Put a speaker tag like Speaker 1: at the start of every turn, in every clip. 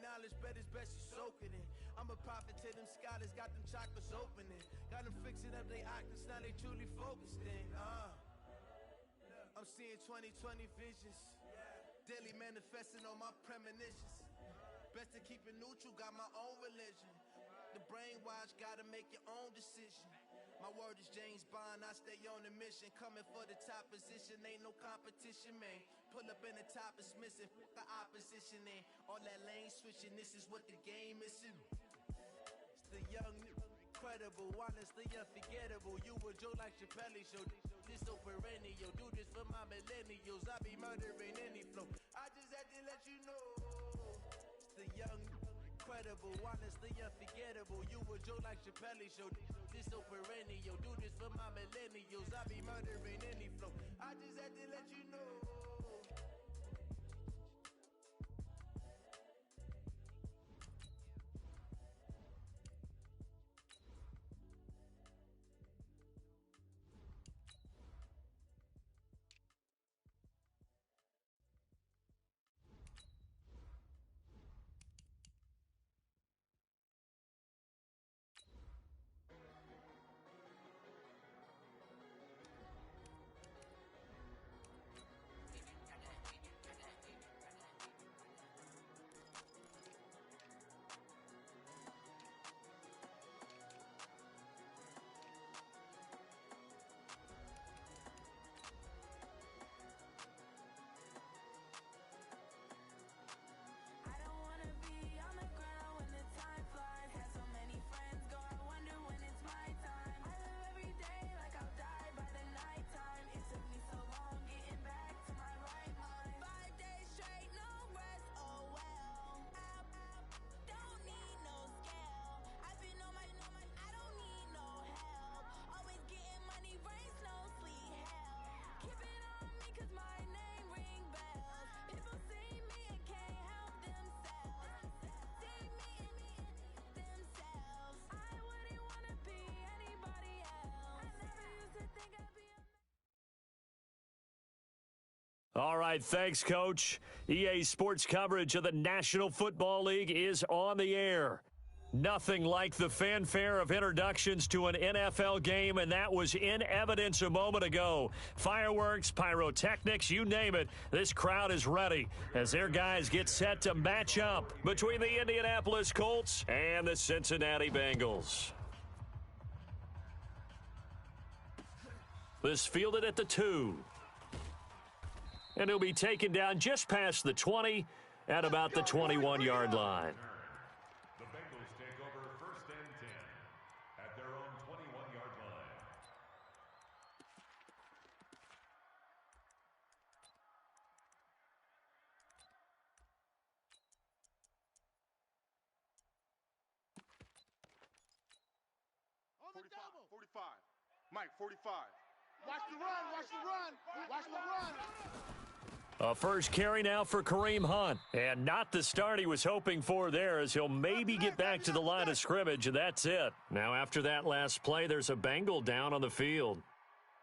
Speaker 1: knowledge, bet it's best you soak it in. I'm a prophet to them scholars, got them chakras opening. Got them fixing up they octaves, now they truly focused in. I'm seeing 2020 visions, daily manifesting on my premonitions. Best to keep it neutral, got my own religion. The brainwash, gotta make your own decision. My word is James Bond, I stay on a mission. Coming for the top position, ain't no competition, man. Pull up in the top is missing, fuck the opposition, man. All that lane switching, this is what the game is. It's the young, incredible, honestly unforgettable. You a Joe like Chappelle show, this so perennial. Do this for my millennials, I be murdering any flow. I just had to let you know. It's the young, incredible, honestly unforgettable. You a Joe like Chappelle show, this so perennial. Do this for my millennials, I be murdering any flow. I just had to let you know.
Speaker 2: All right, thanks, Coach. EA Sports coverage of the National Football League is on the air. Nothing like the fanfare of introductions to an NFL game, and that was in evidence a moment ago. Fireworks, pyrotechnics, you name it, this crowd is ready as their guys get set to match up between the Indianapolis Colts and the Cincinnati Bengals. This fielded at the 2. And he'll be taken down just past the 20 at about the 21-yard line.
Speaker 3: The Bengals take over 1st and 10 at their own 21-yard line.
Speaker 4: On the double. 45. Mike, 45. Watch the run, watch the run, watch the run.
Speaker 2: A first carry now for Kareem Hunt. And not the start he was hoping for there, as he'll maybe get back to the line of scrimmage, and that's it. Now, after that last play, there's a Bengal down on the field.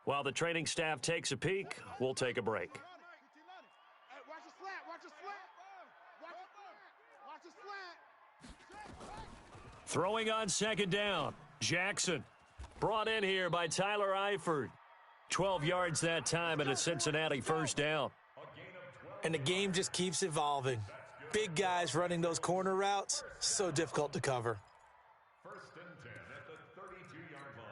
Speaker 2: While the training staff takes a peek, we'll take a break.
Speaker 4: Watch the slant, watch the slant. Watch the slant.
Speaker 2: Throwing on 2nd down, Jackson. Brought in here by Tyler Eifert. 12 yards that time and a Cincinnati 1st down.
Speaker 5: And the game just keeps evolving. Big guys running those corner routes, so difficult to cover.
Speaker 3: 1st and 10 at the 32-yard line.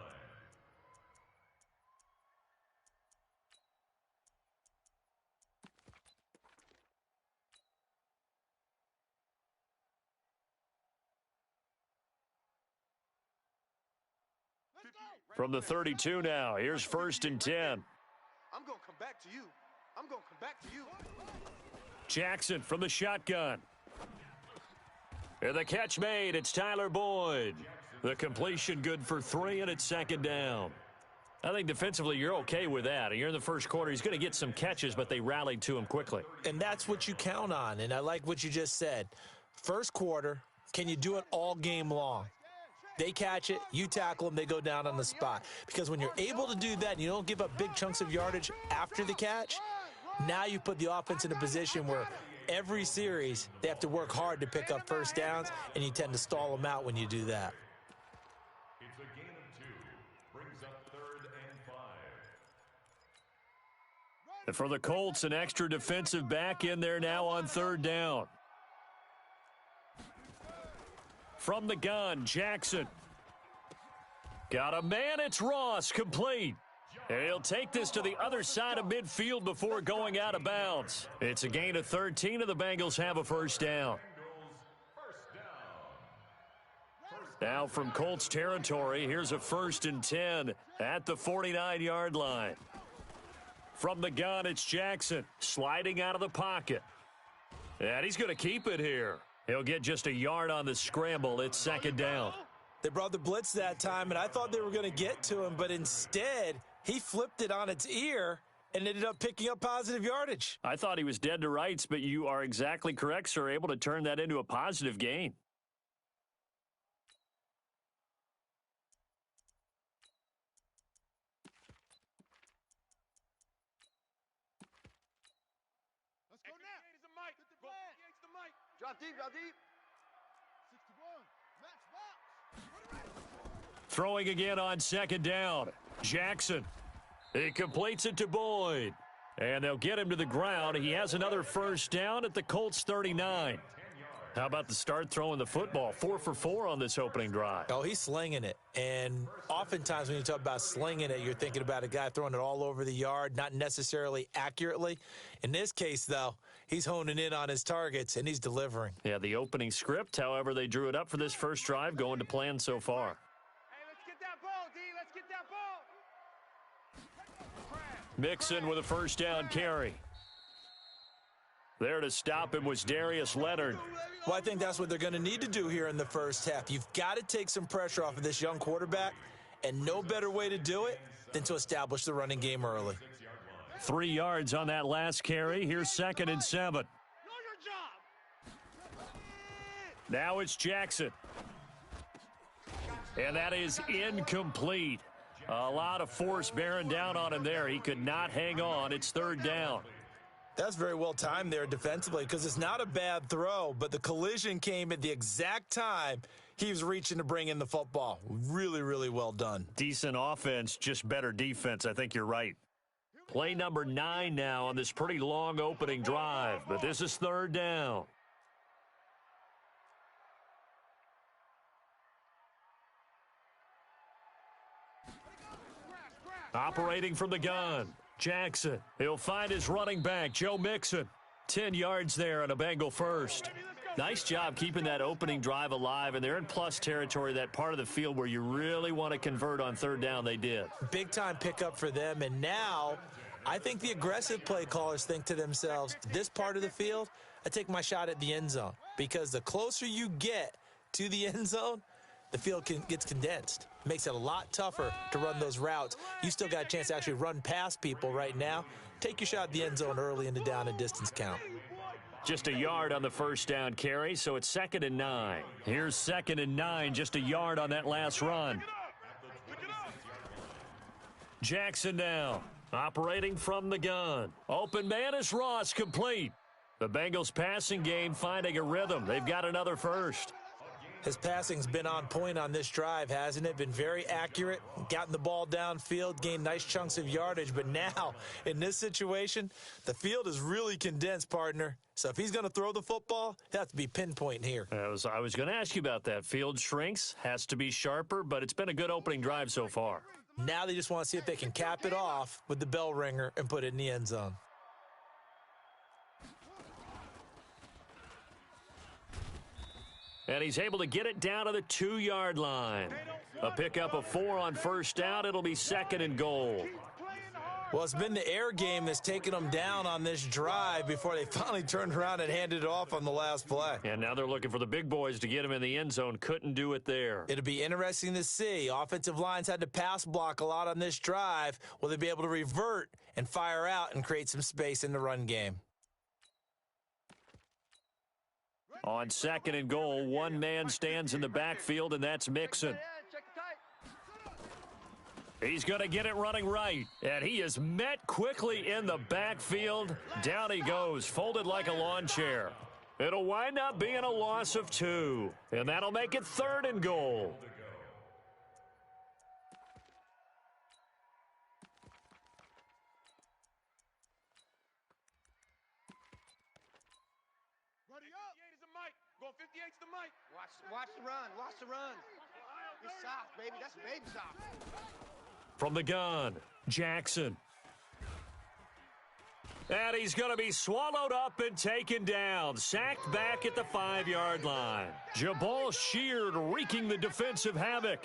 Speaker 2: From the 32 now, here's 1st and 10.
Speaker 4: I'm going to come back to you. I'm going to come back to you.
Speaker 2: Jackson from the shotgun. And the catch made. It's Tyler Boyd. The completion good for 3, and it's 2nd down. I think defensively you're okay with that. You're in the first quarter. He's going to get some catches, but they rallied to him quickly.
Speaker 5: And that's what you count on, and I like what you just said. First quarter, can you do it all game long? They catch it, you tackle them, they go down on the spot. Because when you're able to do that and you don't give up big chunks of yardage after the catch, now you put the offense in a position where every series, they have to work hard to pick up first downs, and you tend to stall them out when you do that.
Speaker 3: It's a gain of 2. Brings up 3rd and 5.
Speaker 2: And for the Colts, an extra defensive back in there now on 3rd down. From the gun, Jackson. Got a man, it's Ross, complete. And he'll take this to the other side of midfield before going out of bounds. It's a gain of 13, and the Bengals have a first down. Now from Colts territory, here's a 1st and 10 at the 49-yard line. From the gun, it's Jackson, sliding out of the pocket. And he's going to keep it here. He'll get just a yard on the scramble. It's 2nd down.
Speaker 5: They brought the blitz that time, and I thought they were going to get to him, but instead, he flipped it on its ear and ended up picking up positive yardage.
Speaker 2: I thought he was dead to rights, but you are exactly correct, sir, able to turn that into a positive gain.
Speaker 4: Let's go now. He's the mic. Get the mic. Drop deep, drop deep. 61. Max box.
Speaker 2: Throwing again on 2nd down. Jackson. He completes it to Boyd. And they'll get him to the ground. He has another first down at the Colts 39. How about the start throwing the football? 4 for 4 on this opening drive.
Speaker 5: Oh, he's slinging it. And oftentimes when you talk about slinging it, you're thinking about a guy throwing it all over the yard, not necessarily accurately. In this case, though, he's honing in on his targets, and he's delivering.
Speaker 2: Yeah, the opening script, however, they drew it up for this first drive, going to plan so far.
Speaker 4: Hey, let's get that ball, D. Let's get that ball.
Speaker 2: Mixon with a first down carry. There to stop him was Darius Leonard.
Speaker 5: Well, I think that's what they're going to need to do here in the first half. You've got to take some pressure off of this young quarterback, and no better way to do it than to establish the running game early.
Speaker 2: 3 yards on that last carry. Here's 2nd and 7.
Speaker 4: Know your job.
Speaker 2: Now it's Jackson. And that is incomplete. A lot of force bearing down on him there. He could not hang on. It's 3rd down.
Speaker 5: That's very well timed there defensively because it's not a bad throw, but the collision came at the exact time he was reaching to bring in the football. Really, really well done.
Speaker 2: Decent offense, just better defense. I think you're right. Play number 9 now on this pretty long opening drive, but this is 3rd down. Operating from the gun, Jackson. He'll find his running back, Joe Mixon. 10 yards there and a Bengal first. Nice job keeping that opening drive alive, and they're in plus territory, that part of the field where you really want to convert on 3rd down. They did.
Speaker 5: Big-time pickup for them, and now I think the aggressive play callers think to themselves, this part of the field, I take my shot at the end zone, because the closer you get to the end zone, the field gets condensed. Makes it a lot tougher to run those routes. You still got a chance to actually run past people right now. Take your shot at the end zone early in the down and distance count.
Speaker 2: Just a yard on the first down carry, so it's 2nd and 9. Here's 2nd and 9, just a yard on that last run. Jackson now, operating from the gun. Open man is Ross, complete. The Bengals passing game finding a rhythm. They've got another first.
Speaker 5: His passing's been on point on this drive, hasn't it? Been very accurate, gotten the ball downfield, gained nice chunks of yardage. But now, in this situation, the field is really condensed, partner. So if he's going to throw the football, it has to be pinpoint here.
Speaker 2: I was going to ask you about that. Field shrinks, has to be sharper, but it's been a good opening drive so far.
Speaker 5: Now they just want to see if they can cap it off with the bell ringer and put it in the end zone.
Speaker 2: And he's able to get it down to the 2-yard line. A pickup of 4 on first down. It'll be 2nd and goal.
Speaker 5: Well, it's been the air game that's taken them down on this drive before they finally turned around and handed it off on the last play.
Speaker 2: And now they're looking for the big boys to get him in the end zone. Couldn't do it there.
Speaker 5: It'll be interesting to see. Offensive lines had to pass block a lot on this drive. Will they be able to revert and fire out and create some space in the run game?
Speaker 2: On 2nd and goal, one man stands in the backfield, and that's Mixon. He's going to get it running right. And he is met quickly in the backfield. Down he goes, folded like a lawn chair. It'll wind up being a loss of 2. And that'll make it 3rd and goal.
Speaker 4: Ready up. 58 is the mic. Going 58's the mic.
Speaker 6: Watch the run. Watch the run. It's soft, baby. That's baby soft.
Speaker 2: From the gun, Jackson. And he's going to be swallowed up and taken down. Sacked back at the 5-yard line. Jabal Sheard wreaking the defensive havoc.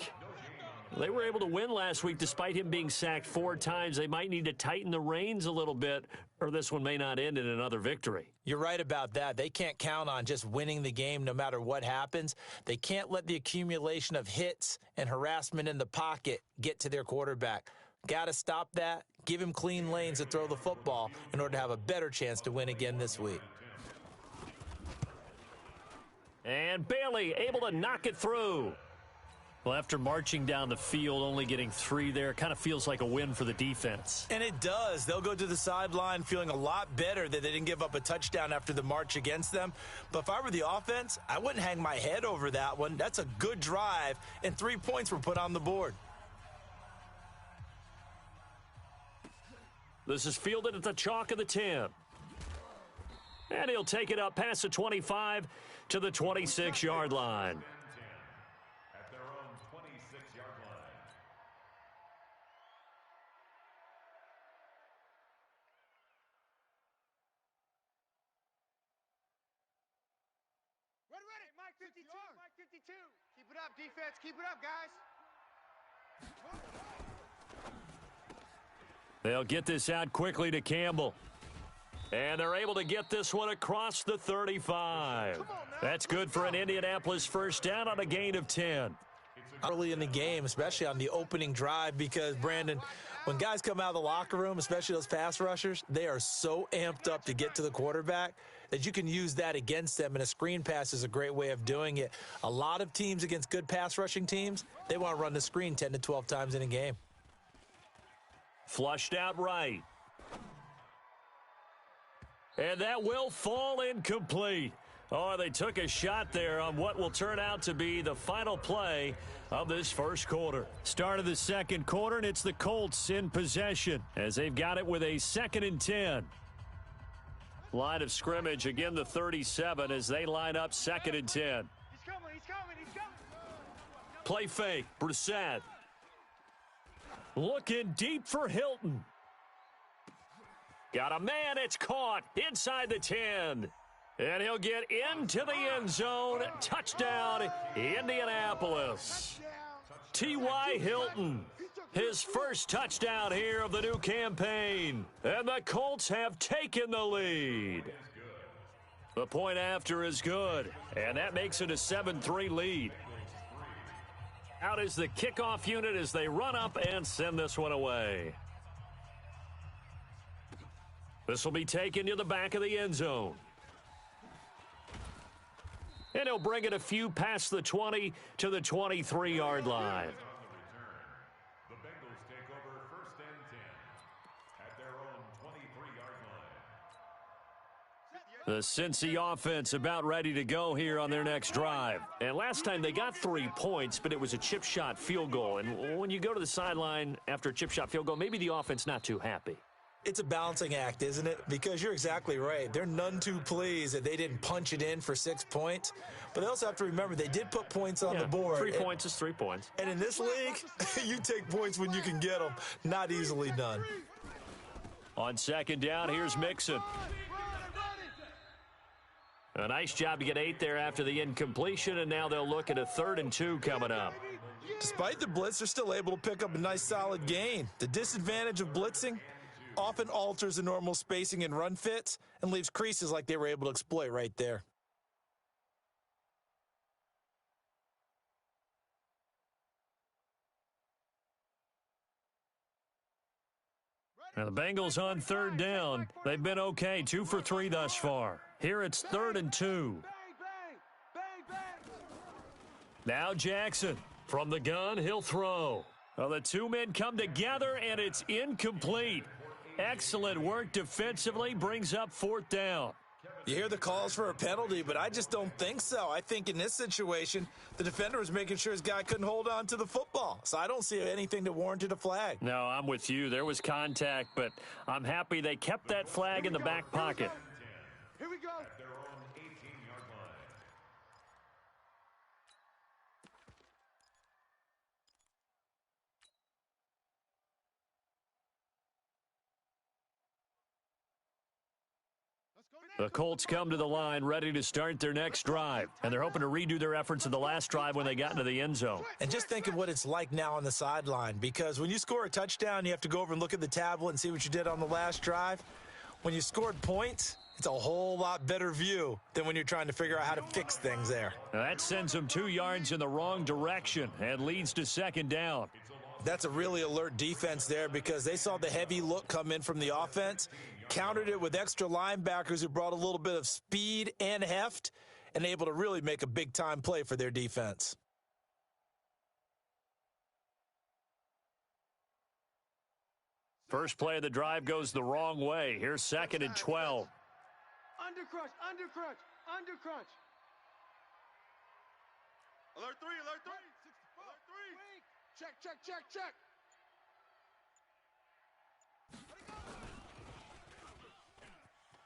Speaker 2: They were able to win last week despite him being sacked 4 times. They might need to tighten the reins a little bit, or this one may not end in another victory.
Speaker 5: You're right about that. They can't count on just winning the game no matter what happens. They can't let the accumulation of hits and harassment in the pocket get to their quarterback. Got to stop that. Give him clean lanes to throw the football in order to have a better chance to win again this week.
Speaker 2: And Bailey able to knock it through. Well, after marching down the field, only getting 3 there, kind of feels like a win for the defense.
Speaker 5: And it does. They'll go to the sideline feeling a lot better that they didn't give up a touchdown after the march against them. But if I were the offense, I wouldn't hang my head over that one. That's a good drive, and 3 points were put on the board.
Speaker 2: This is fielded at the chalk of the 10. And he'll take it up past the 25 to the 26-yard line.
Speaker 3: At their own 26-yard line.
Speaker 6: Ready. Mike 52. Mike 52. Keep it up, defense. Keep it up, guys.
Speaker 2: They'll get this out quickly to Campbell. And they're able to get this one across the 35. That's good for an Indianapolis first down on a gain of 10.
Speaker 5: Early in the game, especially on the opening drive, because, Brandon, when guys come out of the locker room, especially those pass rushers, they are so amped up to get to the quarterback that you can use that against them, and a screen pass is a great way of doing it. A lot of teams against good pass rushing teams, they want to run the screen 10 to 12 times in a game.
Speaker 2: Flushed out right. And that will fall incomplete. Oh, they took a shot there on what will turn out to be the final play of this first quarter. Start of the second quarter, and it's the Colts in possession as they've got it with a 2nd and 10. Line of scrimmage, again the 37 as they line up 2nd and 10.
Speaker 6: He's coming.
Speaker 2: Play fake, Brissett. Looking deep for Hilton. Got a man, it's caught inside the 10. And he'll get into the end zone. Touchdown, Indianapolis. T.Y. Hilton, his first touchdown here of the new campaign. And the Colts have taken the lead. The point after is good, and that makes it a 7-3 lead. Out is the kickoff unit as they run up and send this one away. This will be taken to the back of the end zone. And he'll bring it a few past the 20 to the 23-yard line.
Speaker 3: The Bengals take over 1st and 10 at their own 23-yard line.
Speaker 2: The Cincy offense about ready to go here on their next drive. And last time they got 3 points, but it was a chip shot field goal. And when you go to the sideline after a chip shot field goal, maybe the offense not too happy.
Speaker 5: It's a balancing act, isn't it? Because you're exactly right. They're none too pleased that they didn't punch it in for 6 points. But they also have to remember they did put points on the board.
Speaker 2: 3 points is 3 points.
Speaker 5: And in this league, you take points when you can get them. Not easily done.
Speaker 2: On 2nd down, here's Mixon. A nice job to get 8 there after the incompletion, and now they'll look at a 3rd and 2 coming up.
Speaker 5: Despite the blitz, they're still able to pick up a nice solid gain. The disadvantage of blitzing often alters the normal spacing and run fits and leaves creases like they were able to exploit right there.
Speaker 2: Now the Bengals on 3rd down. They've been okay, 2 for 3 thus far. Here it's 3rd and 2. Now Jackson from the gun, he'll throw. Well, the two men come together, and it's incomplete. Excellent work defensively, brings up 4th down.
Speaker 5: You hear the calls for a penalty, but I just don't think so. I think in this situation, the defender was making sure his guy couldn't hold on to the football. So I don't see anything that warranted a flag.
Speaker 2: No, I'm with you. There was contact, but I'm happy they kept that flag in the back pocket.
Speaker 4: Here we go.
Speaker 3: At their own 18-yard line.
Speaker 2: The Colts come to the line ready to start their next drive, and they're hoping to redo their efforts in the last drive when they got into the end zone.
Speaker 5: And just think of what it's like now on the sideline, because when you score a touchdown, you have to go over and look at the tablet and see what you did on the last drive. When you scored points, it's a whole lot better view than when you're trying to figure out how to fix things there.
Speaker 2: Now that sends them 2 yards in the wrong direction and leads to 2nd down.
Speaker 5: That's a really alert defense there because they saw the heavy look come in from the offense, countered it with extra linebackers who brought a little bit of speed and heft, and able to really make a big-time play for their defense.
Speaker 2: First play of the drive goes the wrong way. Here's 2nd and 12.
Speaker 6: Undercrunch, undercrunch, undercrunch.
Speaker 4: Alert 3, alert 3. Alert 3. Check, check, check, check.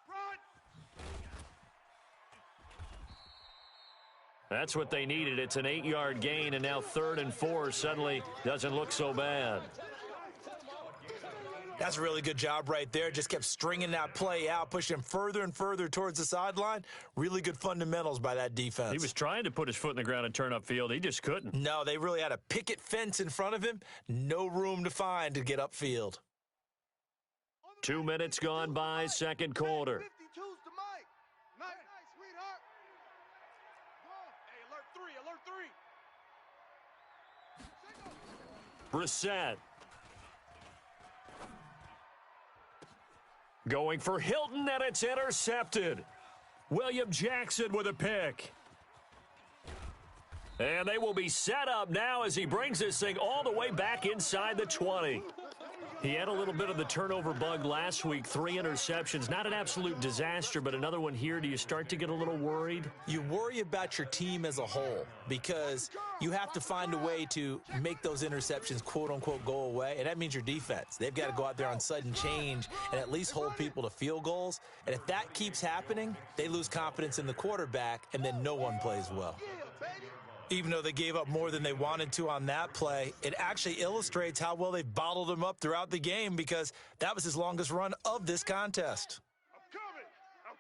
Speaker 4: Run.
Speaker 2: That's what they needed. It's an 8-yard gain, and now 3rd and 4 suddenly doesn't look so bad.
Speaker 5: That's a really good job right there. Just kept stringing that play out, pushing him further and further towards the sideline. Really good fundamentals by that defense.
Speaker 2: He was trying to put his foot in the ground and turn upfield. He just couldn't.
Speaker 5: No, they really had a picket fence in front of him. No room to find to get upfield.
Speaker 2: 2 minutes gone by, 2nd quarter.
Speaker 4: 52's to Mike. Nice, sweetheart. Hey, alert 3, alert 3.
Speaker 2: Brissett. Going for Hilton, and it's intercepted. William Jackson with a pick. And they will be set up now as he brings this thing all the way back inside the 20. He had a little bit of the turnover bug last week, 3 interceptions. Not an absolute disaster, but another one here. Do you start to get a little worried?
Speaker 5: You worry about your team as a whole because you have to find a way to make those interceptions, quote-unquote, go away, and that means your defense. They've got to go out there on sudden change and at least hold people to field goals. And if that keeps happening, they lose confidence in the quarterback, and then no one plays well. Even though they gave up more than they wanted to on that play, it actually illustrates how well they've bottled him up throughout the game because that was his longest run of this contest.
Speaker 4: I'm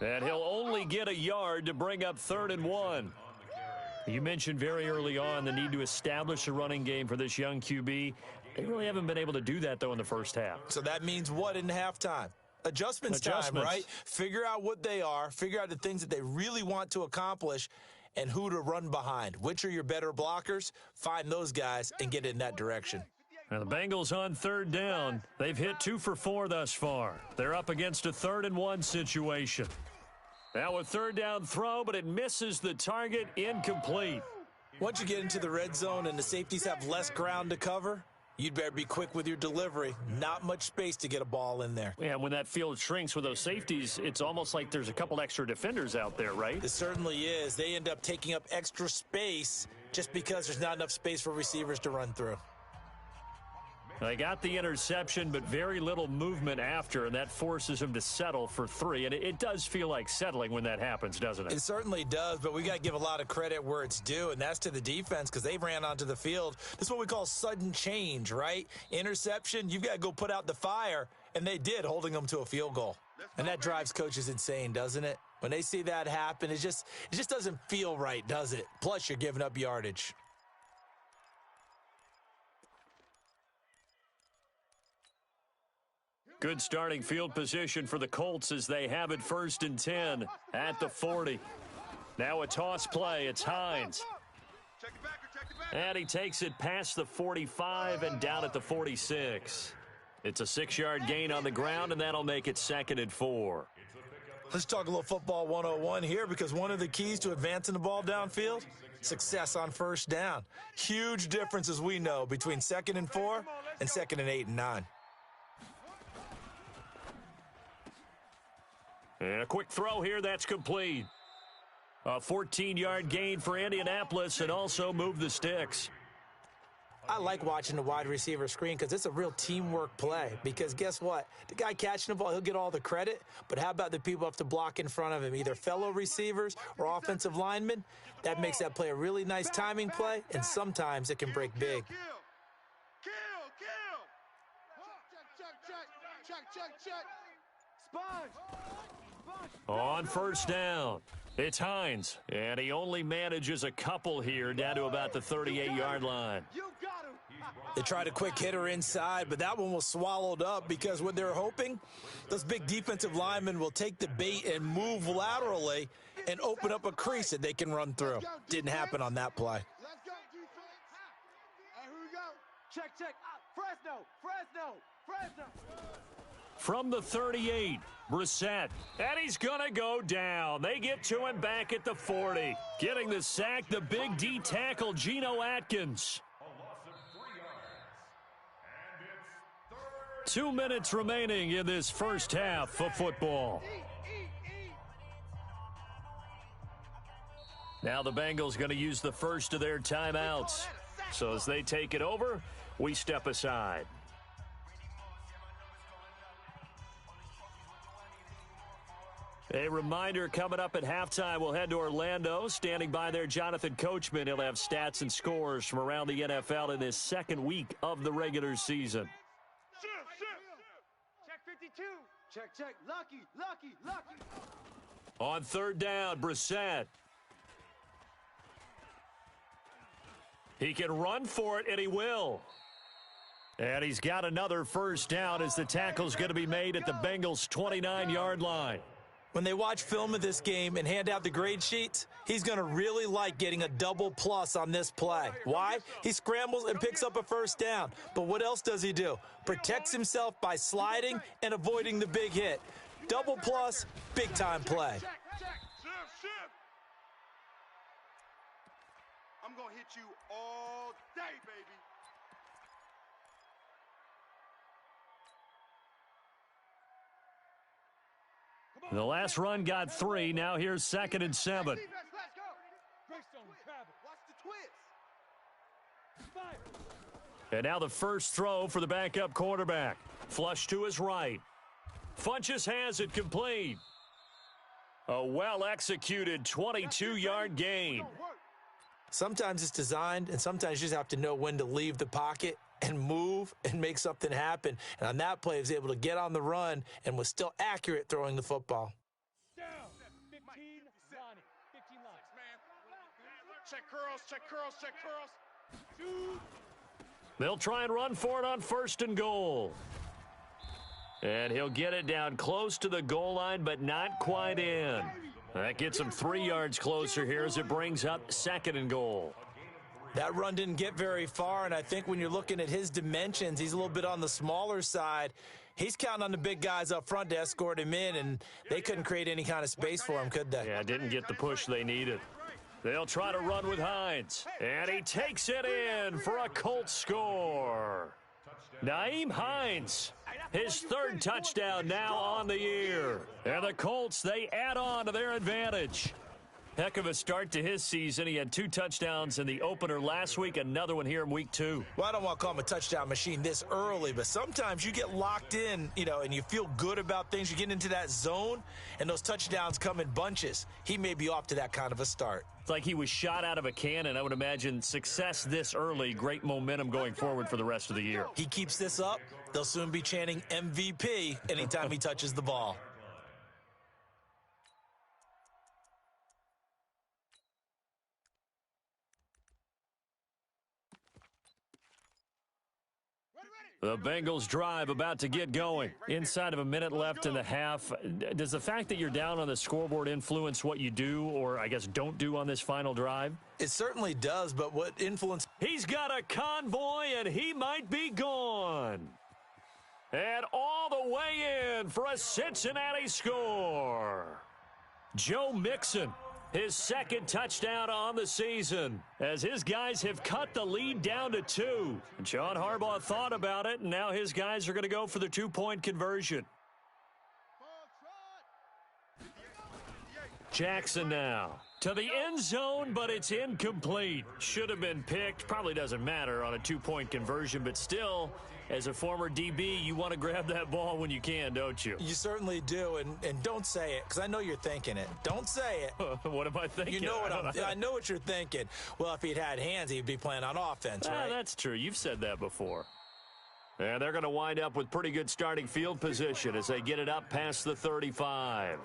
Speaker 4: coming.
Speaker 2: And he'll only get a yard to bring up 3rd and 1. You mentioned very early on the need to establish a running game for this young QB. They really haven't been able to do that, though, in the first half.
Speaker 5: So that means what in halftime? Adjustments time, right? Figure out what they are, figure out the things that they really want to accomplish, and who to run behind. Which are your better blockers? Find those guys and get in that direction.
Speaker 2: Now the Bengals on 3rd down. They've hit 2 for 4 thus far. They're up against a 3rd and 1 situation. Now a 3rd down throw, but it misses the target, incomplete.
Speaker 5: Once you get into the red zone and the safeties have less ground to cover, you'd better be quick with your delivery. Not much space to get a ball in there.
Speaker 2: Yeah, when that field shrinks with those safeties, it's almost like there's a couple extra defenders out there, right?
Speaker 5: It certainly is. They end up taking up extra space just because there's not enough space for receivers to run through.
Speaker 2: They got the interception, but very little movement after, and that forces him to settle for 3. And it does feel like settling when that happens, doesn't it?
Speaker 5: It certainly does, but we got to give a lot of credit where it's due, and that's to the defense because they ran onto the field. This is what we call sudden change, right? Interception, you've got to go put out the fire, and they did, holding them to a field goal. And that drives coaches insane, doesn't it? When they see that happen, it just doesn't feel right, does it? Plus, you're giving up yardage.
Speaker 2: Good starting field position for the Colts as they have it 1st and 10 at the 40. Now a toss play. It's Hines. And he takes it past the 45 and down at the 46. It's a 6-yard gain on the ground, and that'll make it 2nd and 4.
Speaker 5: Let's talk a little football 101 here, because one of the keys to advancing the ball downfield, success on first down. Huge difference, as we know, between 2nd and 4 and 2nd and 8 and 9.
Speaker 2: And a quick throw here, that's complete. A 14-yard gain for Indianapolis, and also move the sticks.
Speaker 5: I like watching the wide receiver screen because it's a real teamwork play. Because guess what? The guy catching the ball, he'll get all the credit. But how about the people who have to block in front of him, either fellow receivers or offensive linemen? That makes that play a really nice timing play, and sometimes it can break big.
Speaker 6: Check. Sponge.
Speaker 2: On first down, it's Hines, and he only manages a couple here down to about the 38-yard line.
Speaker 5: They tried a quick hitter inside, but that one was swallowed up because what they're hoping, those big defensive linemen will take the bait and move laterally and open up a crease that they can run through. Didn't happen on that play.
Speaker 6: Let's go, defense. Hey, here we go. Check. Fresno.
Speaker 2: From the 38, Brissett, and he's going to go down. They get to him back at the 40. Getting the sack, the big D tackle, Geno Atkins. 2 minutes remaining in this first half of football. Now the Bengals going to use the first of their timeouts. So as they take it over, we step aside. A reminder, coming up at halftime, we'll head to Orlando. Standing by there, Jonathan Coachman. He'll have stats and scores from around the NFL in this second week of the regular season.
Speaker 6: Check 52. Check. Lucky.
Speaker 2: On third down, Brissett. He can run for it, and he will. And he's got another first down as the tackle's going to be made at the Bengals' 29-yard line.
Speaker 5: When they watch film of this game and hand out the grade sheets, he's going to really like getting a double plus on this play. Why? He scrambles and picks up a first down. But what else does he do? Protects himself by sliding and avoiding the big hit. Double plus, big-time play.
Speaker 4: Shift. I'm going to hit you all day, baby.
Speaker 2: The last run got 3. Now here's 2nd and 7.
Speaker 6: Let's go. Greystone, travel. Watch the twist.
Speaker 2: And now the first throw for the backup quarterback. Flush to his right. Funchess has it complete. A well-executed 22-yard gain.
Speaker 5: Sometimes it's designed, and sometimes you just have to know when to leave the pocket and move and make something happen. And on that play, he was able to get on the run and was still accurate throwing the football.
Speaker 6: Down. 15 line.
Speaker 4: Check curls.
Speaker 2: They'll try and run for it on 1st and goal. And he'll get it down close to the goal line, but not quite in. That gets him 3 yards closer here as it brings up 2nd and goal.
Speaker 5: That run didn't get very far, and I think when you're looking at his dimensions, he's a little bit on the smaller side. He's counting on the big guys up front to escort him in, and they couldn't create any kind of space for him, could they?
Speaker 2: Yeah, didn't get the push they needed. They'll try to run with Hines, and he takes it in for a Colts score. Nyheim Hines, his 3rd touchdown now on the year. And the Colts, they add on to their advantage. Heck of a start to his season. He had 2 touchdowns in the opener last week, another one here in week 2.
Speaker 5: Well, I don't want to call him a touchdown machine this early, but sometimes you get locked in, and you feel good about things. You get into that zone, and those touchdowns come in bunches. He may be off to that kind of a start.
Speaker 2: It's like he was shot out of a cannon. I would imagine success this early, great momentum going forward for the rest of the year.
Speaker 5: He keeps this up, they'll soon be chanting MVP anytime he touches the ball.
Speaker 2: The Bengals drive about to get going. Inside of a minute left in the half. Does the fact that you're down on the scoreboard influence what you do, or I guess don't do on this final drive?
Speaker 5: It certainly does, but what influence...
Speaker 2: He's got a convoy, and he might be gone. And all the way Mixon for a Cincinnati score. Joe Mixon, his second touchdown on the season, as his guys have cut the lead down to 2. John Harbaugh thought about it, and now his guys are going to go for the 2-point conversion. Jackson now to the end zone, but it's incomplete. Should have been picked. Probably doesn't matter on a 2-point conversion, but still, as a former DB, you want to grab that ball when you can, don't you?
Speaker 5: You certainly do, and don't say it, because I know you're thinking it. Don't say it.
Speaker 2: What am I thinking?
Speaker 5: You know what I know what you're thinking. Well, if he'd had hands, he'd be playing on offense, right?
Speaker 2: That's true. You've said that before. And they're going to wind up with pretty good starting field position as they get it up past the 35.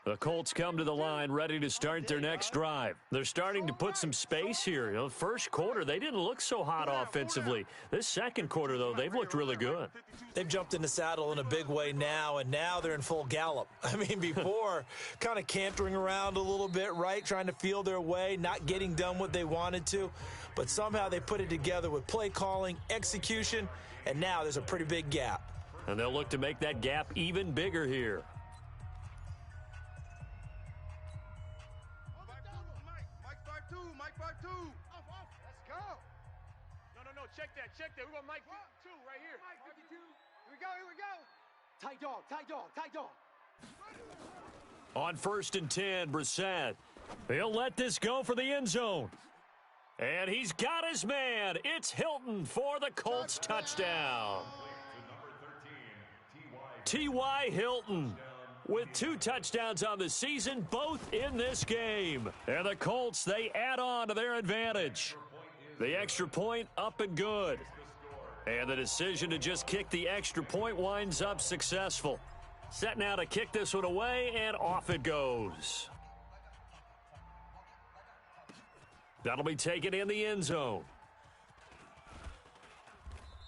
Speaker 2: The Colts come to the line ready to start their next drive. They're starting to put some space here. The first quarter, they didn't look so hot offensively. This second quarter, though, they've looked really good.
Speaker 5: They've jumped in the saddle in a big way now, and now they're in full gallop. I mean, before, kind of cantering around a little bit, right, trying to feel their way, not getting done what they wanted to. But somehow they put it together with play calling, execution, and now there's a pretty big gap.
Speaker 2: And they'll look to make that gap even bigger here.
Speaker 6: Check that. We're going to Mike 2 right here. Mike 52. Here we go. Tight dog.
Speaker 2: On 1st and 10, Brissett. He'll let this go for the end zone. And he's got his man. It's Hilton for the Colts touchdown. T.Y. Hilton with 2 touchdowns on the season, both in this game. And the Colts, they add on to their advantage. The extra point up and good. And the decision to just kick the extra point winds up successful. Set now to kick this one away, and off it goes. That'll be taken in the end zone.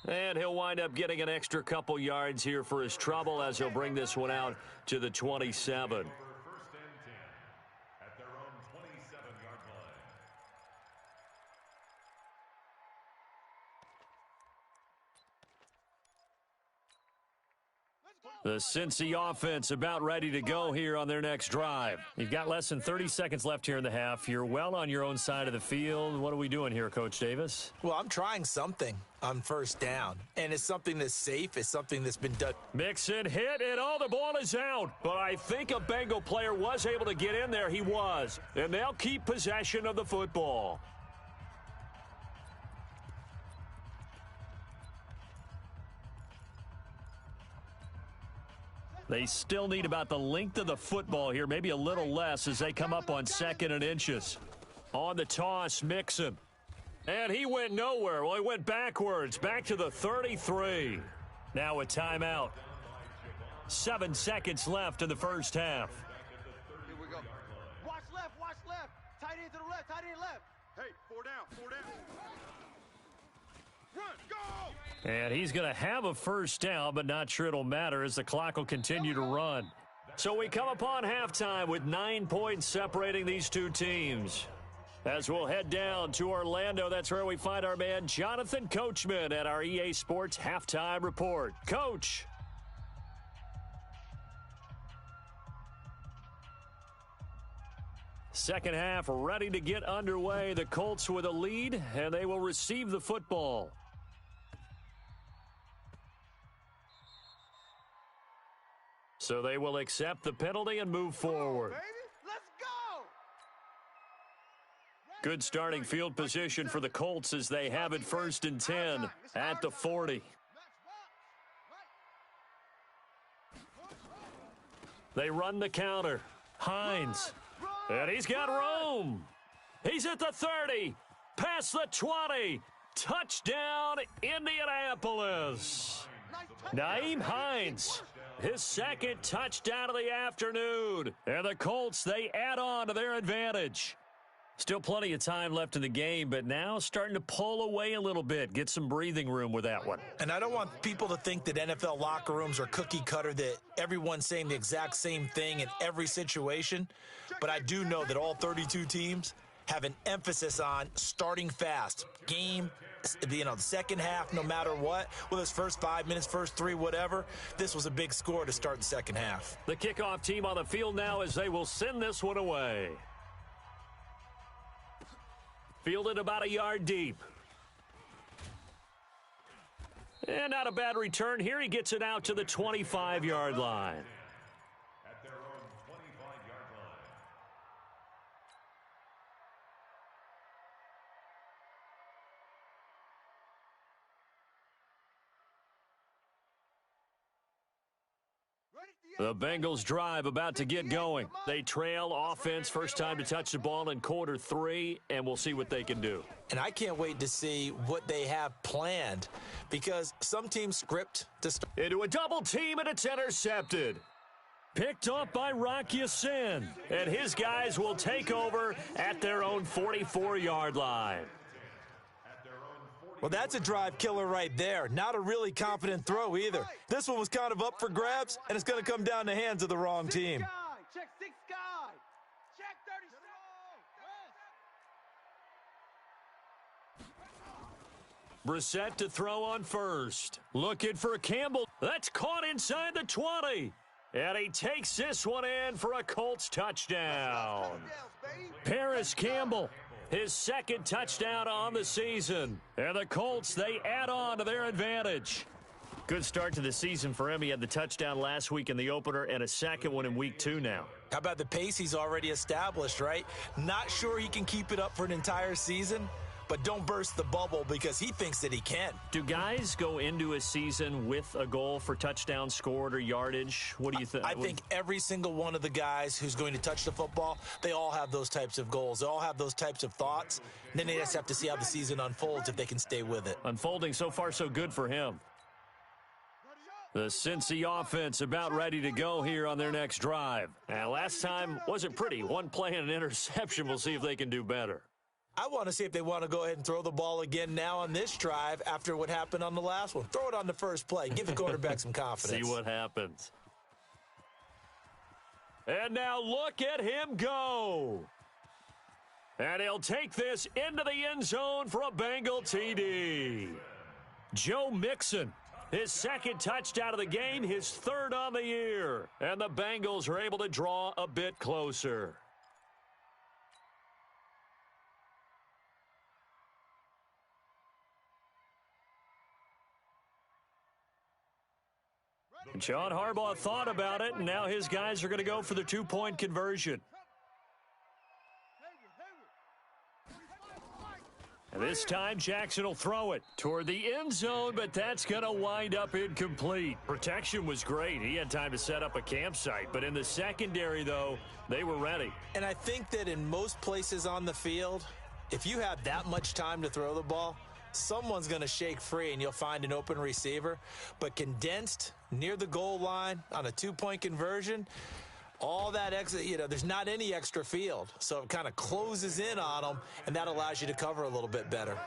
Speaker 2: And he'll wind up getting an extra couple yards here for his trouble as he'll bring this one out to the 27. The Cincy offense about ready to go here on their next drive. You've got less than 30 seconds left here in the half. You're well on your own side of the field. What are we doing here, Coach Davis?
Speaker 5: Well, I'm trying something on first down, and it's something that's safe. It's something that's been done.
Speaker 2: Mixon hit, and the ball is out. But I think a Bengal player was able to get in there. He was. And they'll keep possession of the football. They still need about the length of the football here, maybe a little less as they come up on 2nd and inches. On the toss, Mixon. And he went nowhere. Well, he went backwards, back to the 33. Now a timeout. 7 seconds left in the first half.
Speaker 6: Here we go. Watch left. Tight end to the left,
Speaker 4: Hey, 4 down. Run, go!
Speaker 2: And he's going to have a first down, but not sure it'll matter as the clock will continue to run. So we come upon halftime with 9 points separating these two teams. As we'll head down to Orlando, that's where we find our man Jonathan Coachman at our EA Sports Halftime Report. Coach. Second half ready to get underway. The Colts with a lead, and they will receive the football. So they will accept the penalty and move forward.
Speaker 6: Let's go!
Speaker 2: Good starting field position for the Colts as they have it 1st and 10 at the 40. They run the counter. Hines. And he's got room. He's at the 30. Past the 20. Touchdown, Indianapolis. Nyheim Hines. His second touchdown of the afternoon. And the Colts, they add on to their advantage. Still plenty of time left in the game, but now starting to pull away a little bit. Get some breathing room with that one.
Speaker 5: And I don't want people to think that NFL locker rooms are cookie cutter, that everyone's saying the exact same thing in every situation. But I do know that all 32 teams have an emphasis on starting fast, game the second half, no matter what, whether it's first 5 minutes, first 3, whatever, this was a big score to start the second half.
Speaker 2: The kickoff team on the field now as they will send this one away. Fielded about a yard deep. And not a bad return here. He gets it out to the 25-yard line.
Speaker 3: At their own 25-yard line.
Speaker 2: The Bengals drive about to get going. They trail offense, first time to touch the ball in quarter 3, and we'll see what they can do.
Speaker 5: And I can't wait to see what they have planned, because some teams script to start.
Speaker 2: Into a double team, and it's intercepted. Picked off by Rock Ya-Sin, and his guys will take over at their own 44-yard line.
Speaker 5: Well, that's a drive killer right there. Not a really confident throw either. This one was kind of up for grabs, and it's going to come down the hands of the wrong team.
Speaker 6: Check 6 guy. Check 37.
Speaker 2: Brissett to throw on first. Looking for Campbell. That's caught inside the 20. And he takes this one in for a Colts touchdown. Paris Campbell, his second touchdown on the season. And the Colts, they add on to their advantage. Good start to the season for him. He had the touchdown last week in the opener and a second one in week 2 now.
Speaker 5: How about the pace he's already established, right? Not sure he can keep it up for an entire season, but don't burst the bubble because he thinks that he can.
Speaker 2: Do guys go into a season with a goal for touchdown scored or yardage? What do you think?
Speaker 5: I think every single one of the guys who's going to touch the football, they all have those types of goals. They all have those types of thoughts. And then they just have to see how the season unfolds if they can stay with it.
Speaker 2: Unfolding so far so good for him. The Cincy offense about ready to go here on their next drive. And last time wasn't pretty. One play and an interception. We'll see if they can do better.
Speaker 5: I want to see if they want to go ahead and throw the ball again now on this drive after what happened on the last one. Throw it on the first play. Give the quarterback some confidence.
Speaker 2: See what happens. And now look at him go. And he'll take this into the end zone for a Bengal TD. Joe Mixon, his second touchdown of the game, his third on the year. And the Bengals are able to draw a bit closer. John Harbaugh thought about it, and now his guys are going to go for the 2-point conversion. And this time, Jackson will throw it toward the end zone, but that's going to wind up incomplete. Protection was great. He had time to set up a campsite, but in the secondary, though, they were ready.
Speaker 5: And I think that in most places on the field, if you have that much time to throw the ball, someone's going to shake free and you'll find an open receiver. But condensed near the goal line on a 2-point conversion, all that extra, there's not any extra field. So it kind of closes in on them, and that allows you to cover a little bit better.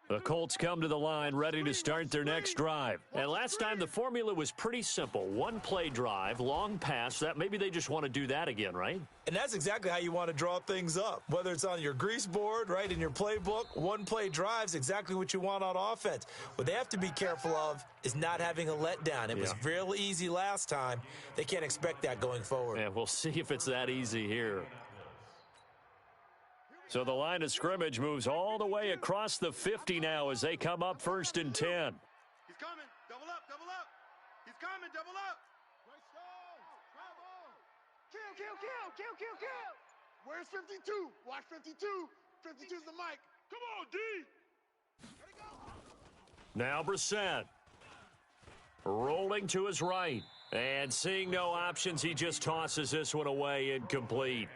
Speaker 2: The Colts come to the line ready to start their next drive. And last time the formula was pretty simple. 1-play drive, long pass. That maybe they just want to do that again, right?
Speaker 5: And that's exactly how you want to draw things up. Whether it's on your grease board, right, in your playbook, 1-play drive's exactly what you want on offense. What they have to be careful of is not having a letdown. It was real easy last time. They can't expect that going forward.
Speaker 2: And we'll see if it's that easy here. So the line of scrimmage moves all the way across the 50 now as they come up 1st and 10.
Speaker 4: He's coming. Double up, double up. He's coming, double up.
Speaker 6: Kill.
Speaker 4: Where's 52? Watch 52. 52's the mic. Come on, D.
Speaker 2: Now Brissett. Rolling to his right. And seeing no options, he just tosses this one away incomplete.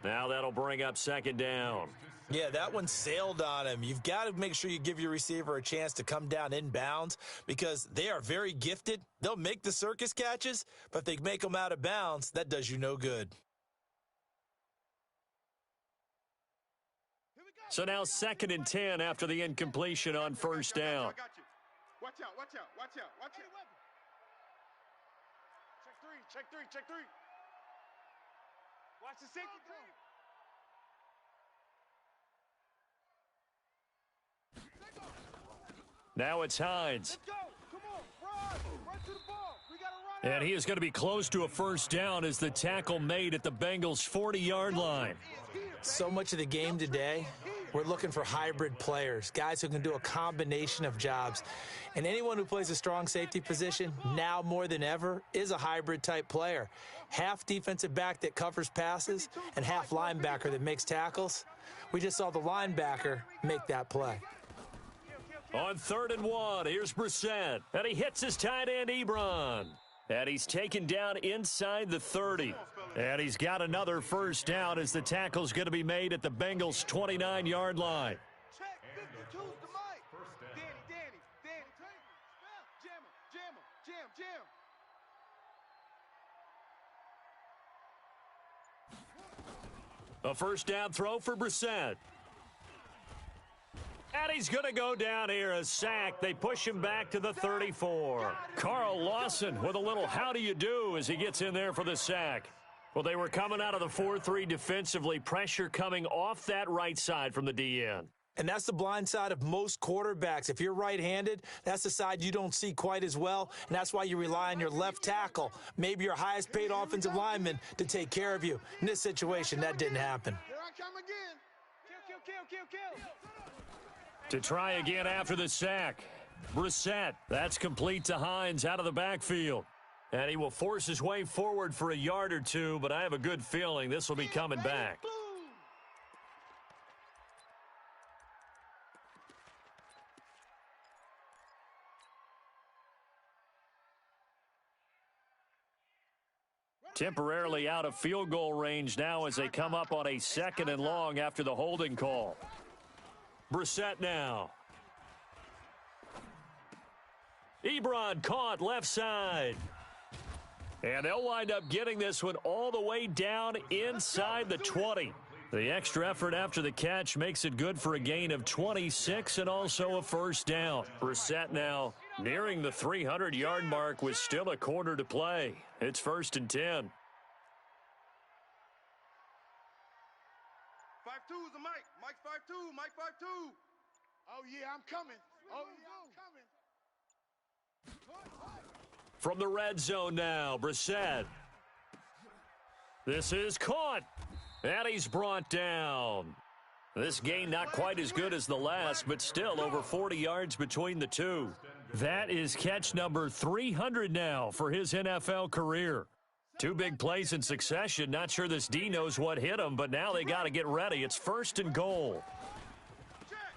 Speaker 2: Now that'll bring up 2nd down.
Speaker 5: Yeah, that one sailed on him. You've got to make sure you give your receiver a chance to come down inbounds because they are very gifted. They'll make the circus catches, but if they make them out of bounds, that does you no good.
Speaker 2: So now 2nd and 10 after the incompletion on 1st down.
Speaker 4: I got you. Watch out. Check three. Check three.
Speaker 6: Watch the safety come.
Speaker 2: Now it's Hines.
Speaker 6: Let's go. Come on. Run to the ball. We got to run.
Speaker 2: And he is going to be close to a first down as the tackle made at the Bengals' 40-yard line.
Speaker 5: So much of the game today, we're looking for hybrid players, guys who can do a combination of jobs. And anyone who plays a strong safety position, now more than ever, is a hybrid-type player. Half defensive back that covers passes and half linebacker that makes tackles. We just saw the linebacker make that play.
Speaker 2: On 3rd and 1, here's Brissett. And he hits his tight end, Ebron. And he's taken down inside the 30. And he's got another first down as the tackle's going to be made at the Bengals' 29-yard line.
Speaker 6: Check 52's the mic. Danny. Jam.
Speaker 2: A first down throw for Brissett. And he's going to go down here, a sack. They push him back to the 34. Carl Lawson with a little how do you do as he gets in there for the sack. Well, they were coming out of the 4-3 defensively. Pressure coming off that right side from the DN.
Speaker 5: And that's the blind side of most quarterbacks. If you're right-handed, that's the side you don't see quite as well, and that's why you rely on your left tackle, maybe your highest-paid offensive lineman, to take care of you. In this situation, that didn't happen.
Speaker 6: Here I come again. Kill.
Speaker 2: To try again after the sack. Brissett, that's complete to Hines out of the backfield. And he will force his way forward for a yard or two, but I have a good feeling this will be coming back. Temporarily out of field goal range now as they come up on a 2nd and long after the holding call. Brissett now. Ebron caught left side. And they'll wind up getting this one all the way down inside the 20. The extra effort after the catch makes it good for a gain of 26 and also a first down. Brissett now nearing the 300-yard mark with still a quarter to play. It's 1st and 10.
Speaker 4: 5-2 is the mic. Mike 5-2. Mike 5-2.
Speaker 6: Oh, yeah, I'm coming.
Speaker 2: From the red zone now, Brissett. This is caught. And he's brought down. This gain not quite as good as the last, but still over 40 yards between the two. That is catch number 300 now for his NFL career. 2 big plays in succession. Not sure this D knows what hit him, but now they got to get ready. It's 1st and goal.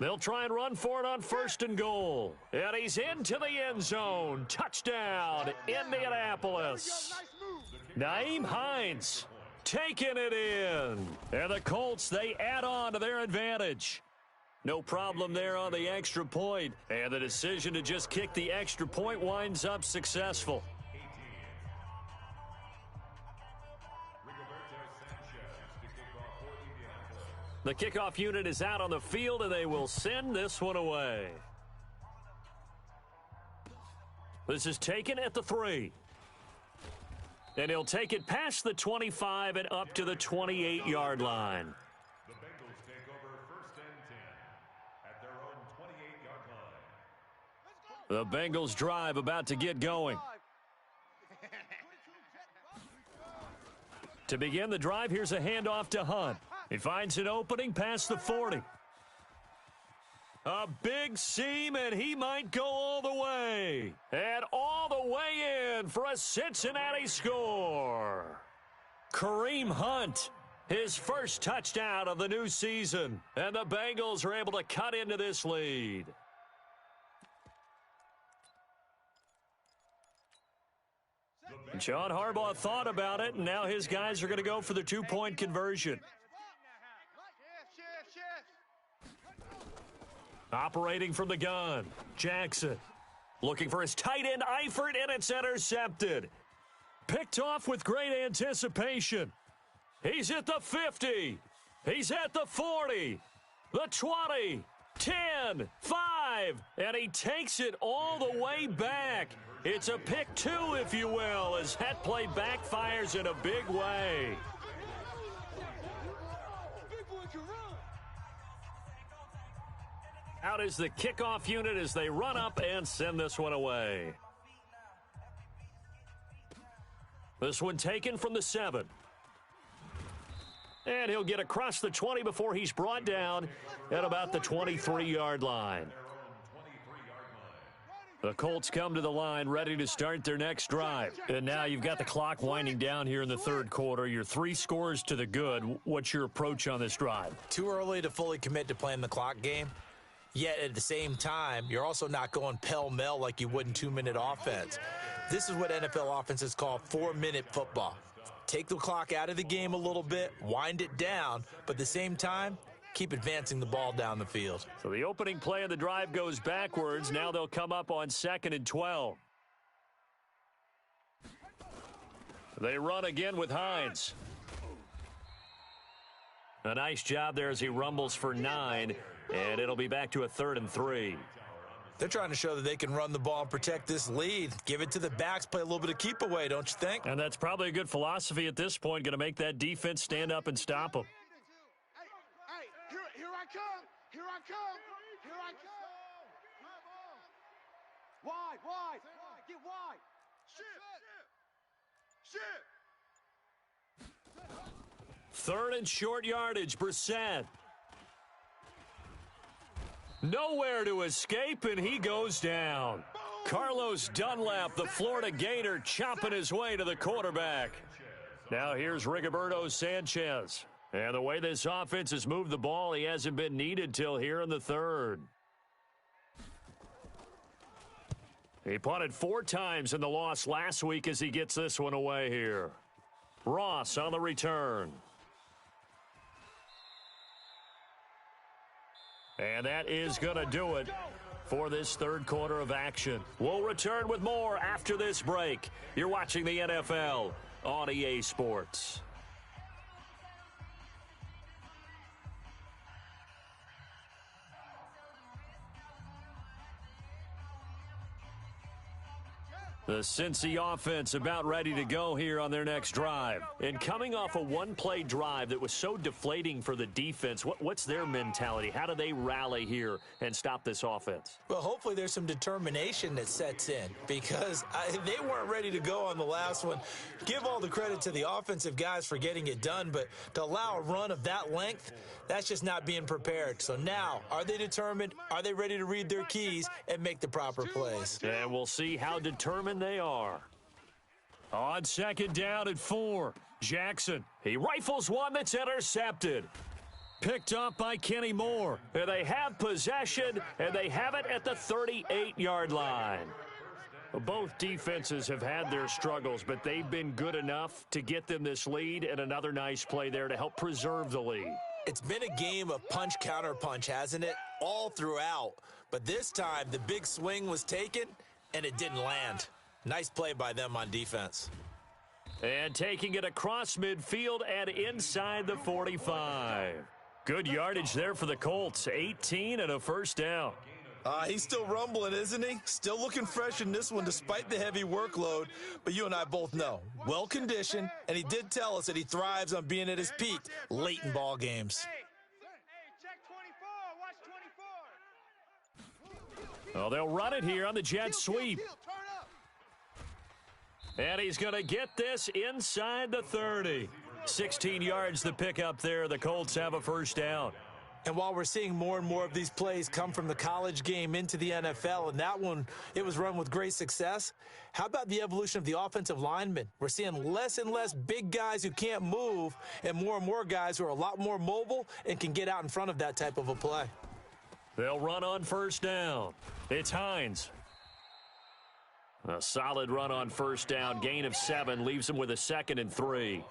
Speaker 2: They'll try and run for it on 1st and goal. And he's into the end zone. Touchdown, Indianapolis. Nyheim Hines taking it in. And the Colts, they add on to their advantage. No problem there on the extra point. And the decision to just kick the extra point winds up successful. The kickoff unit is out on the field, and they will send this one away. This is taken at the 3. And he'll take it past the 25 and up to the 28-yard line.
Speaker 3: The Bengals take over 1st and 10 at their own 28-yard line.
Speaker 2: The Bengals drive about to get going. To begin the drive, here's a handoff to Hunt. He finds an opening past the 40. A big seam, and he might go all the way. And all the way in for a Cincinnati score. Kareem Hunt, his first touchdown of the new season. And the Bengals are able to cut into this lead. John Harbaugh thought about it, and now his guys are going to go for the 2-point conversion. Operating from the gun, Jackson. Looking for his tight end, Eifert, and it's intercepted. Picked off with great anticipation. He's at the 50. He's at the 40. The 20. 10, 5, and he takes it all the way back. It's a pick 2, if you will, as that play backfires in a big way. Out is the kickoff unit as they run up and send this one away. This one taken from the 7. And he'll get across the 20 before he's brought down at about the 23-yard line. The Colts come to the line ready to start their next drive. And now you've got the clock winding down here in the third quarter. You're 3 scores to the good. What's your approach on this drive?
Speaker 5: Too early to fully commit to playing the clock game. Yet at the same time, you're also not going pell-mell like you would in 2-minute offense. This is what NFL offenses call 4-minute football. Take the clock out of the game a little bit, wind it down, but at the same time, keep advancing the ball down the field.
Speaker 2: So the opening play of the drive goes backwards. Now they'll come up on 2nd and 12. They run again with Hines. A nice job there as he rumbles for 9, and it'll be back to a 3rd and 3.
Speaker 5: They're trying to show that they can run the ball and protect this lead. Give it to the backs, play a little bit of keep away, don't you think?
Speaker 2: And that's probably a good philosophy at this point, going to make that defense stand up and stop them.
Speaker 4: Hey, here I come. Here I come. Here I come.
Speaker 6: Wide. Get wide.
Speaker 4: Shit.
Speaker 2: 3rd and short yardage, Brissett. Nowhere to escape, and he goes down. Carlos Dunlap, the Florida Gator, chopping his way to the quarterback. Now here's Rigoberto Sanchez. And the way this offense has moved the ball, he hasn't been needed till here in the 3rd. He punted 4 times in the loss last week as he gets this one away here. Ross on the return. And that is going to do it for this third quarter of action. We'll return with more after this break. You're watching the NFL on EA Sports. The Cincy offense about ready to go here on their next drive. And coming off a one-play drive that was so deflating for the defense, what's their mentality? How do they rally here and stop this offense?
Speaker 5: Well, hopefully there's some determination that sets in because they weren't ready to go on the last one. Give all the credit to the offensive guys for getting it done, but to allow a run of that length, that's just not being prepared. So now, are they determined? Are they ready to read their keys and make the proper plays?
Speaker 2: And we'll see how determined they are. On 2nd down at 4, Jackson. He rifles one that's intercepted. Picked up by Kenny Moore. And they have possession, and they have it at the 38-yard line. Both defenses have had their struggles, but they've been good enough to get them this lead, and another nice play there to help preserve the lead.
Speaker 5: It's been a game of punch-counter-punch, hasn't it? All throughout. But this time, the big swing was taken, and it didn't land. Nice play by them on defense.
Speaker 2: And taking it across midfield and inside the 45. Good yardage there for the Colts. 18 and a first down.
Speaker 5: He's still rumbling, isn't he? Still looking fresh in this one despite the heavy workload. But you and I both know, well-conditioned, and he did tell us that he thrives on being at his peak late in ball games.
Speaker 6: Hey, check 24. Watch 24.
Speaker 2: Well, they'll run it here on the jet sweep. And he's going to get this inside the 30. 16 yards to pick up there. The Colts have a first down.
Speaker 5: And while we're seeing more and more of these plays come from the college game into the NFL, and that one, it was run with great success, how about the evolution of the offensive linemen? We're seeing less and less big guys who can't move and more guys who are a lot more mobile and can get out in front of that type of a play.
Speaker 2: They'll run on first down. It's Hines. A solid run on first down. Gain of 7 leaves them with a 2nd and 3.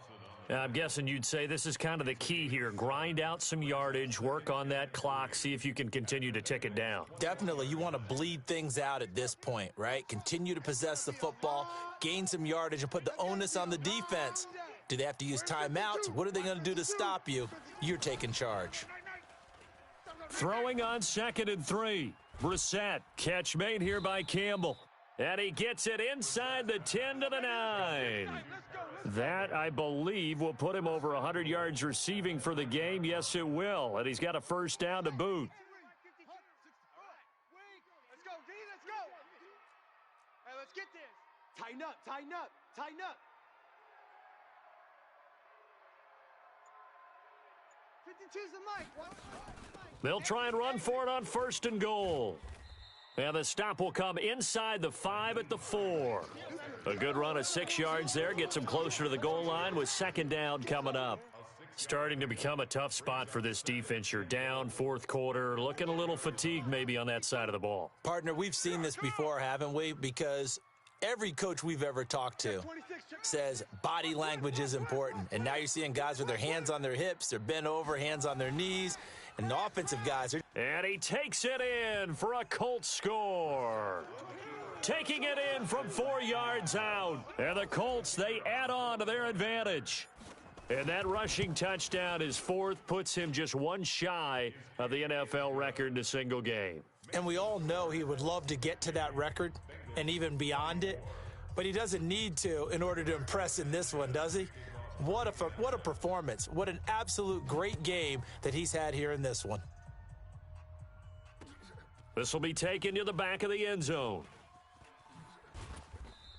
Speaker 2: I'm guessing you'd say this is kind of the key here. Grind out some yardage, work on that clock, see if you can continue to tick it down.
Speaker 5: Definitely. You want to bleed things out at this point, right? Continue to possess the football, gain some yardage, and put the onus on the defense. Do they have to use timeouts? What are they going to do to stop you? You're taking charge.
Speaker 2: Throwing on 2nd and 3. Brissett, catch made here by Campbell. And he gets it inside the 10 to the 9. That, I believe, will put him over 100 yards receiving for the game. Yes, it will. And he's got a first down to boot.
Speaker 6: Let's go, D, let's go. Hey, let's get this. Tighten up, tighten up, tighten up. 52's the mic.
Speaker 2: They'll try and run for it on 1st and goal. And the stop will come inside the 5 at the 4. A good run of 6 yards there. Gets him closer to the goal line with 2nd down coming up. Starting to become a tough spot for this defense. You're down 4th quarter. Looking a little fatigued maybe on that side of the ball.
Speaker 5: Partner, we've seen this before, haven't we? Because every coach we've ever talked to says body language is important. And now you're seeing guys with their hands on their hips. They're bent over, hands on their knees. And the offensive guys are...
Speaker 2: And he takes it in for a Colts score. Taking it in from 4 yards out. And the Colts, they add on to their advantage. And that rushing touchdown, his 4th, puts him just one shy of the NFL record in a single game.
Speaker 5: And we all know he would love to get to that record and even beyond it. But he doesn't need to in order to impress in this one, does he? What a performance. What an absolute great game that he's had here in this one.
Speaker 2: This will be taken to the back of the end zone.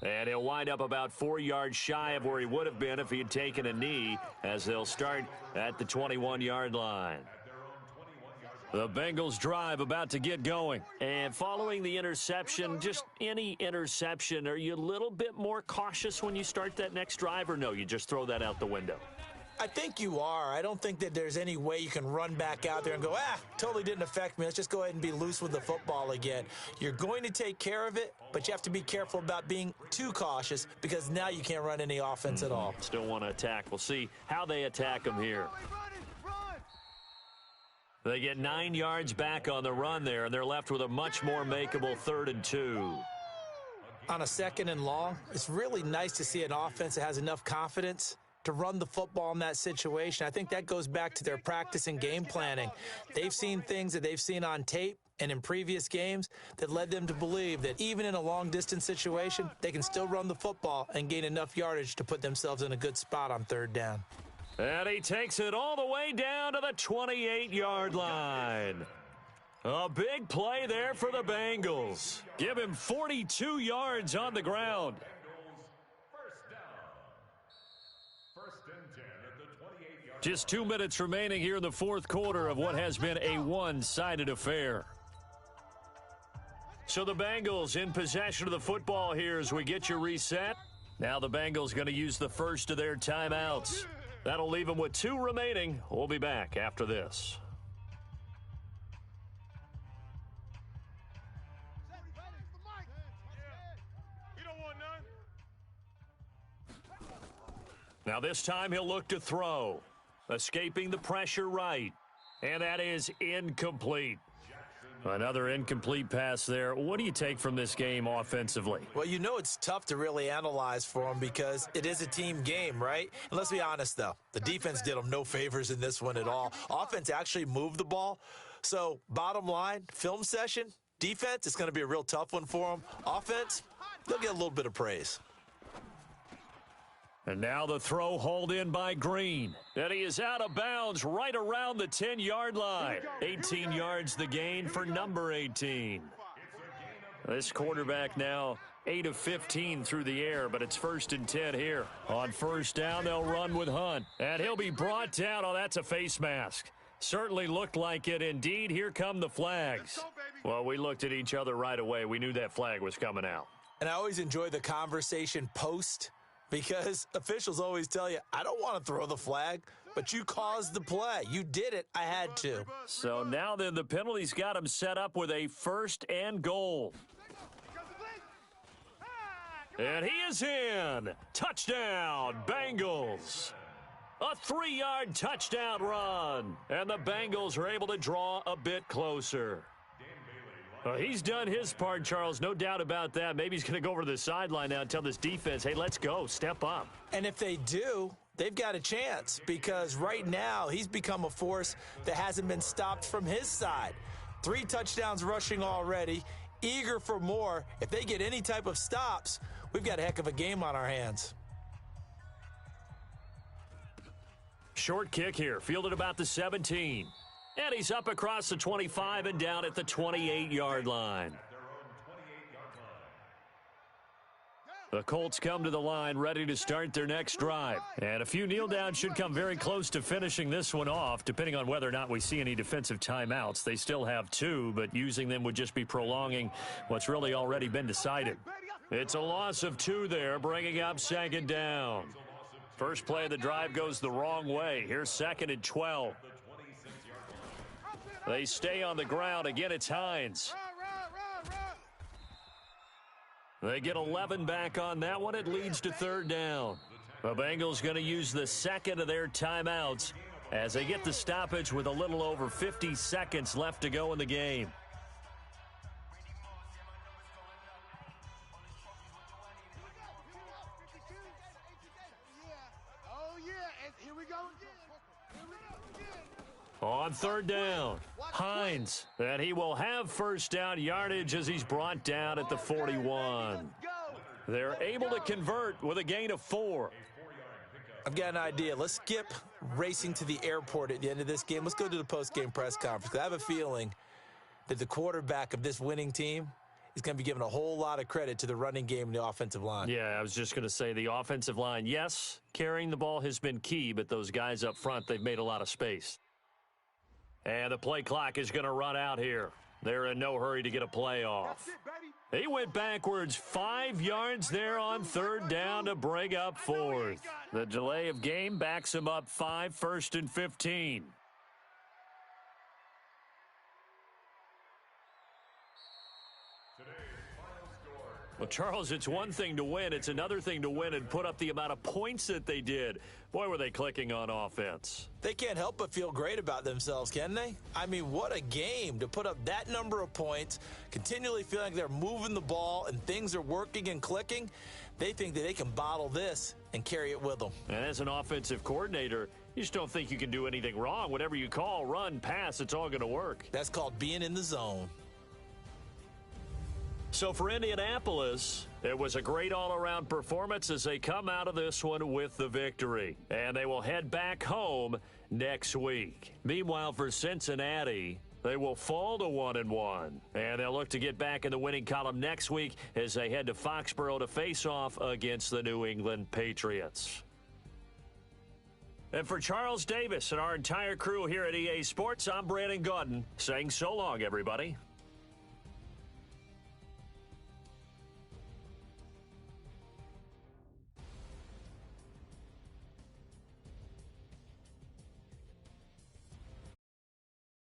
Speaker 2: And he'll wind up about 4 yards shy of where he would have been if he had taken a knee, as they'll start at the 21-yard line. The Bengals drive about to get going. And following the interception, just any interception, are you a little bit more cautious when you start that next drive, or no, you just throw that out the window?
Speaker 5: I think you are. I don't think that there's any way you can run back out there and go, totally didn't affect me. Let's just go ahead and be loose with the football again. You're going to take care of it, but you have to be careful about being too cautious because now you can't run any offense at all.
Speaker 2: Still want to attack. We'll see how they attack him here. They get 9 yards back on the run there, and they're left with a much more makeable 3rd and 2.
Speaker 5: On a 2nd and long, it's really nice to see an offense that has enough confidence to run the football in that situation. I think that goes back to their practice and game planning. They've seen things that they've seen on tape and in previous games that led them to believe that even in a long-distance situation, they can still run the football and gain enough yardage to put themselves in a good spot on 3rd down.
Speaker 2: And he takes it all the way down to the 28-yard line. A big play there for the Bengals. Give him 42 yards on the ground. Just 2 minutes remaining here in the 4th quarter of what has been a one-sided affair. So the Bengals in possession of the football here as we get you reset. Now the Bengals going to use the first of their timeouts. That'll leave them with 2 remaining. We'll be back after this. Now this time he'll look to throw. Escaping the pressure right. And that is incomplete. Another incomplete pass there. What do you take from this game offensively?
Speaker 5: Well, you know it's tough to really analyze for them because it is a team game, right? And let's be honest, though. The defense did them no favors in this one at all. Offense actually moved the ball. So, bottom line, film session, defense, it's going to be a real tough one for them. Offense, they'll get a little bit of praise.
Speaker 2: And now the throw hauled in by Green. And he is out of bounds right around the 10-yard line. 18 yards the gain for number 18. This quarterback now 8 of 15 through the air, but it's 1st and 10 here. On 1st down, they'll run with Hunt. And he'll be brought down. Oh, that's a face mask. Certainly looked like it. Indeed, here come the flags. Well, we looked at each other right away. We knew that flag was coming out.
Speaker 5: And I always enjoy the conversation post because officials always tell you, I don't want to throw the flag, but you caused the play. You did it. I had to.
Speaker 2: So now then the penalty's got him set up with a 1st and goal. And he is in. Touchdown, Bengals. A 3-yard touchdown run. And the Bengals are able to draw a bit closer. He's done his part, Charles. No doubt about that. Maybe he's going to go over to the sideline now and tell this defense, hey, let's go. Step up.
Speaker 5: And if they do, they've got a chance because right now he's become a force that hasn't been stopped from his side. 3 touchdowns rushing already, eager for more. If they get any type of stops, we've got a heck of a game on our hands.
Speaker 2: Short kick here, fielded about the 17. And he's up across the 25 and down at the 28-yard line. The Colts come to the line ready to start their next drive. And a few kneel downs should come very close to finishing this one off, depending on whether or not we see any defensive timeouts. They still have 2, but using them would just be prolonging what's really already been decided. It's a loss of 2 there, bringing up second down. First play of the drive goes the wrong way. Here's 2nd and 12. They stay on the ground. Again, it's Hines. They get 11 back on that one. It leads to 3rd down. The Bengals going to use the 2nd of their timeouts as they get the stoppage with a little over 50 seconds left to go in the game. On 3rd down, Hines, and he will have first down yardage as he's brought down at the 41. They're able to convert with a gain of 4.
Speaker 5: I've got an idea. Let's skip racing to the airport at the end of this game. Let's go to the post-game press conference. I have a feeling that the quarterback of this winning team is going to be given a whole lot of credit to the running game and the offensive line.
Speaker 2: Yeah, I was just going to say the offensive line, yes, carrying the ball has been key, but those guys up front, they've made a lot of space. And the play clock is going to run out here. They're in no hurry to get a play off. He went backwards 5 yards there on 3rd down to bring up 4th. The delay of game backs him up 5, 1st and 15. Well, Charles, it's one thing to win. It's another thing to win and put up the amount of points that they did. Boy, were they clicking on offense.
Speaker 5: They can't help but feel great about themselves, can they? I mean, what a game to put up that number of points, continually feeling like they're moving the ball and things are working and clicking. They think that they can bottle this and carry it with them.
Speaker 2: And as an offensive coordinator, you just don't think you can do anything wrong. Whatever you call, run, pass, it's all going to work.
Speaker 5: That's called being in the zone.
Speaker 2: So for Indianapolis, it was a great all-around performance as they come out of this one with the victory. And they will head back home next week. Meanwhile, for Cincinnati, they will fall to 1-1. And they'll look to get back in the winning column next week as they head to Foxborough to face off against the New England Patriots. And for Charles Davis and our entire crew here at EA Sports, I'm Brandon Gaudin saying so long, everybody.